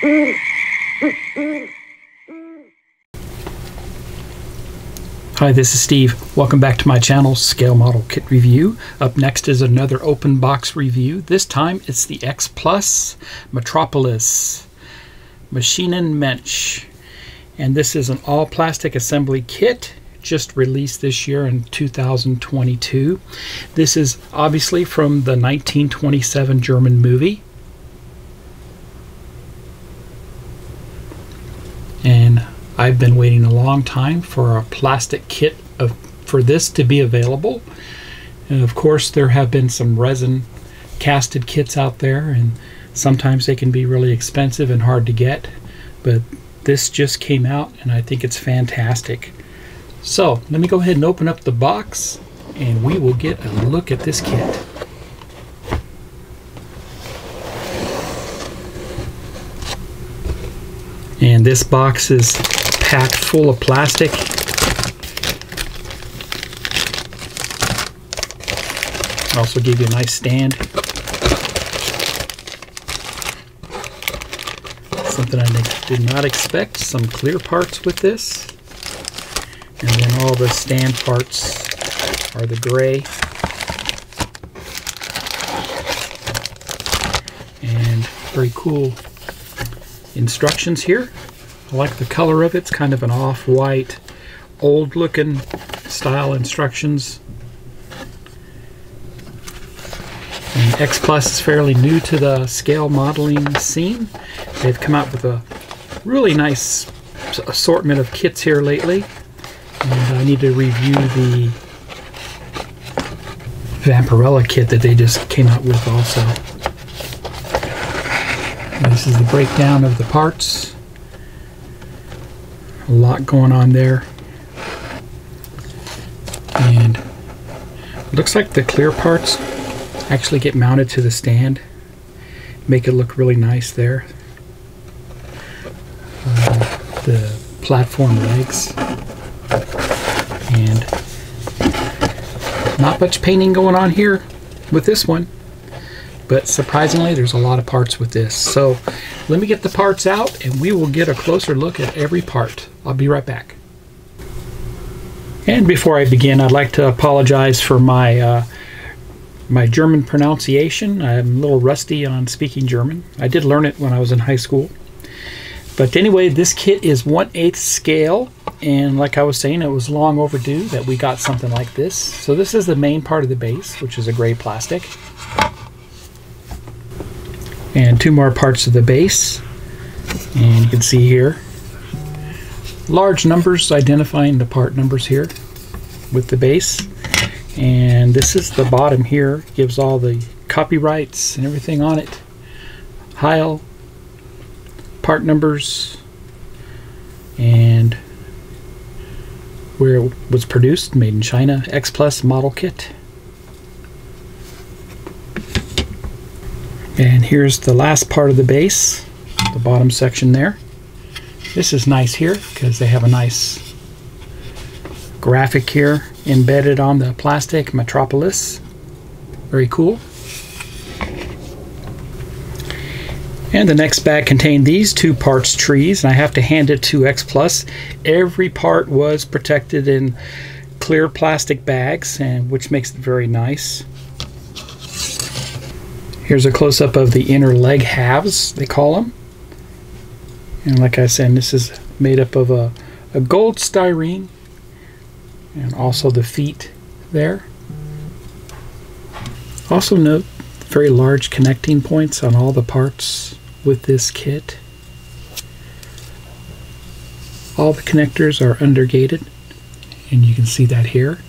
Hi, this is Steve. Welcome back to my channel, Scale Model Kit Review. Up next is another open box review. This time it's the X Plus Metropolis Maschinenmensch. And this is an all plastic assembly kit, just released this year in 2022. This is obviously from the 1927 German movie. And I've been waiting a long time for a plastic kit for this to be available. And of course there have been some resin casted kits out there, and sometimes they can be really expensive and hard to get, but this just came out and I think it's fantastic. So let me go ahead and open up the box and we will get a look at this kit. And this box is packed full of plastic. Also give you a nice stand. Something I did not expect, some clear parts with this. And then all the stand parts are the gray. And very cool instructions here. I like the color of it. It's kind of an off-white, old-looking style instructions. And X Plus is fairly new to the scale modeling scene. They've come out with a really nice assortment of kits here lately. And I need to review the Vampirella kit that they just came out with also. And this is the breakdown of the parts. A lot going on there. And it looks like the clear parts actually get mounted to the stand. Make it look really nice there. The platform legs. And not much painting going on here with this one. But surprisingly, there's a lot of parts with this. So let me get the parts out and we will get a closer look at every part. I'll be right back. And before I begin, I'd like to apologize for my my German pronunciation. I'm a little rusty on speaking German. I did learn it when I was in high school. But anyway, this kit is 1/8 scale. And like I was saying, it was long overdue that we got something like this. So this is the main part of the base, which is a gray plastic. And two more parts of the base. And you can see here large numbers identifying the part numbers here with the base. And this is the bottom here, gives all the copyrights and everything on it. Heil, part numbers, and where it was produced, made in China, X Plus model kit. And here's the last part of the base, the bottom section there. This is nice here because they have a nice graphic here embedded on the plastic, Metropolis. Very cool. And the next bag contained these two parts trees, and I have to hand it to X Plus. Every part was protected in clear plastic bags, and which makes it very nice. Here's a close-up of the inner leg halves, they call them. And like I said, this is made up of a gold styrene, and also the feet there. Also note very large connecting points on all the parts with this kit. All the connectors are undergated, and you can see that here.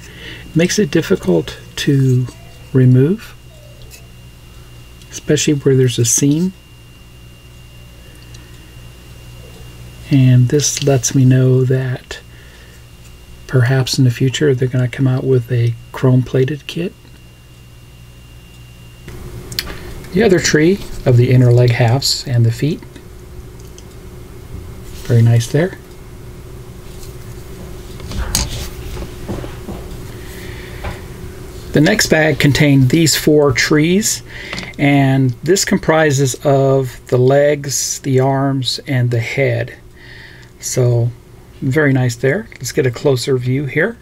It makes it difficult to remove, especially where there's a seam. And this lets me know that perhaps in the future they're going to come out with a chrome plated kit. The other tree of the inner leg halves and the feet. Very nice there. The next bag contained these 4 trees, and this comprises of the legs, the arms, and the head. So very nice there. Let's get a closer view here.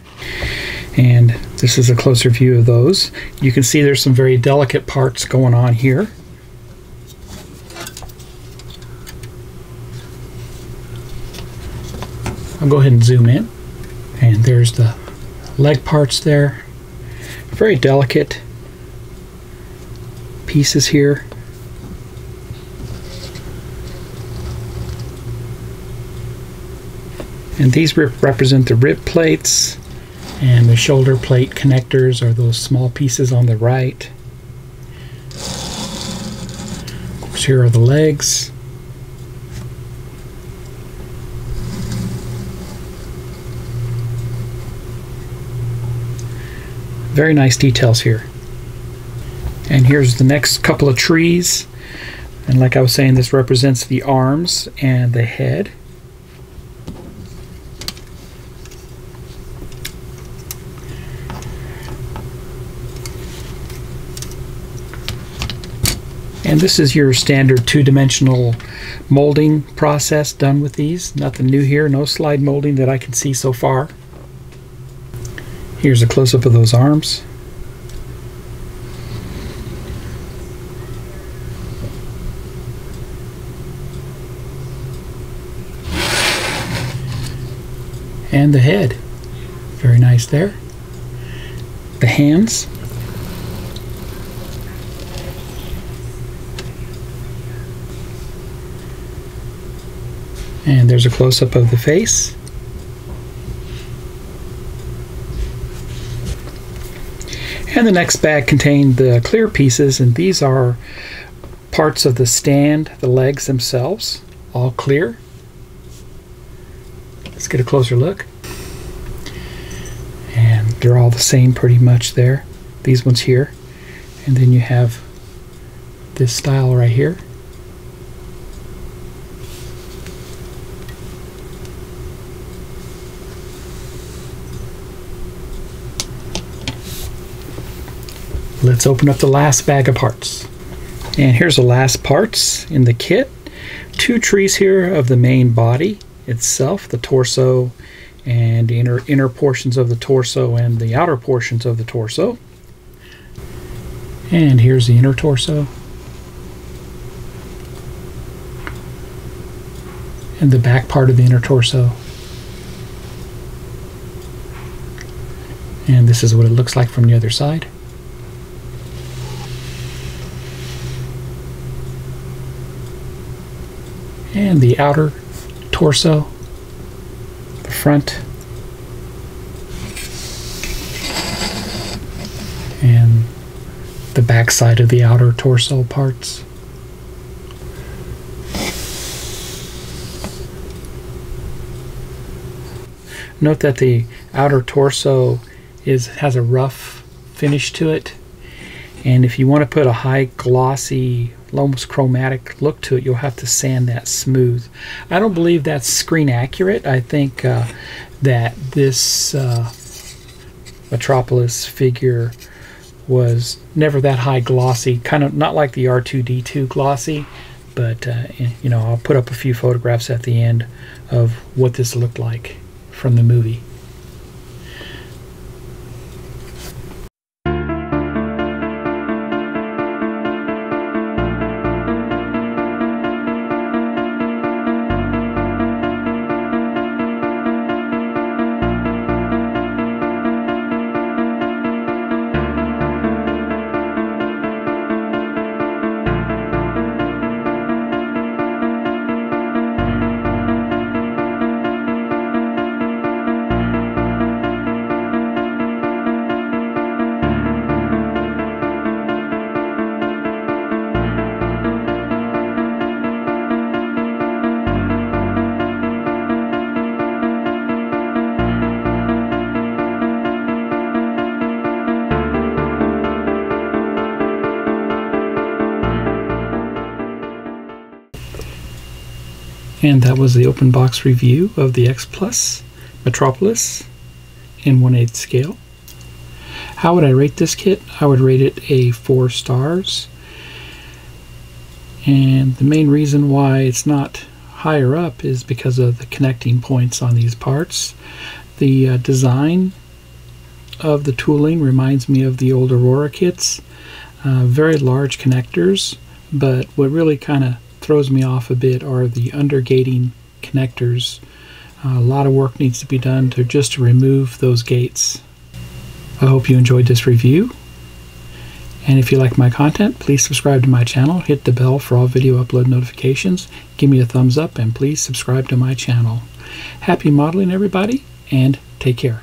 And this is a closer view of those. You can see there's some very delicate parts going on here. I'll go ahead and zoom in. And there's the leg parts there. Very delicate pieces here. And these represent the rib plates, and the shoulder plate connectors are those small pieces on the right. Of course, here are the legs. Very nice details here. And here's the next couple of trees. And like I was saying, this represents the arms and the head. And this is your standard 2-dimensional molding process done with these. Nothing new here, no slide molding that I can see so far. Here's a close-up of those arms. And the head. Very nice there. The hands. And there's a close-up of the face. And the next bag contained the clear pieces, and these are parts of the stand, the legs themselves, all clear. Let's get a closer look. And they're all the same pretty much there. These ones here. And then you have this style right here. Let's open up the last bag of parts. And here's the last parts in the kit. 2 trees here of the main body itself, the torso and the inner portions of the torso and the outer portions of the torso. And here's the inner torso. And the back part of the inner torso. And this is what it looks like from the other side. And the outer torso, the front, and the back side of the outer torso parts. Note that the outer torso has a rough finish to it, and if you want to put a high glossy, almost chromatic look to it, you'll have to sand that smooth. I don't believe that's screen accurate. I think that this Metropolis figure was never that high glossy, kind of not like the R2-D2 glossy, but you know, I'll put up a few photographs at the end of what this looked like from the movie. And that was the open box review of the X Plus Metropolis in 1/8 scale. How would I rate this kit? I would rate it a 4 stars. And the main reason why it's not higher up is because of the connecting points on these parts. The design of the tooling reminds me of the old Aurora kits. Very large connectors, but what really kind of throws me off a bit are the undergating connectors. A lot of work needs to be done to remove those gates. I hope you enjoyed this review, and if you like my content, please subscribe to my channel, hit the bell for all video upload notifications, give me a thumbs up, and please subscribe to my channel. Happy modeling, everybody, and take care.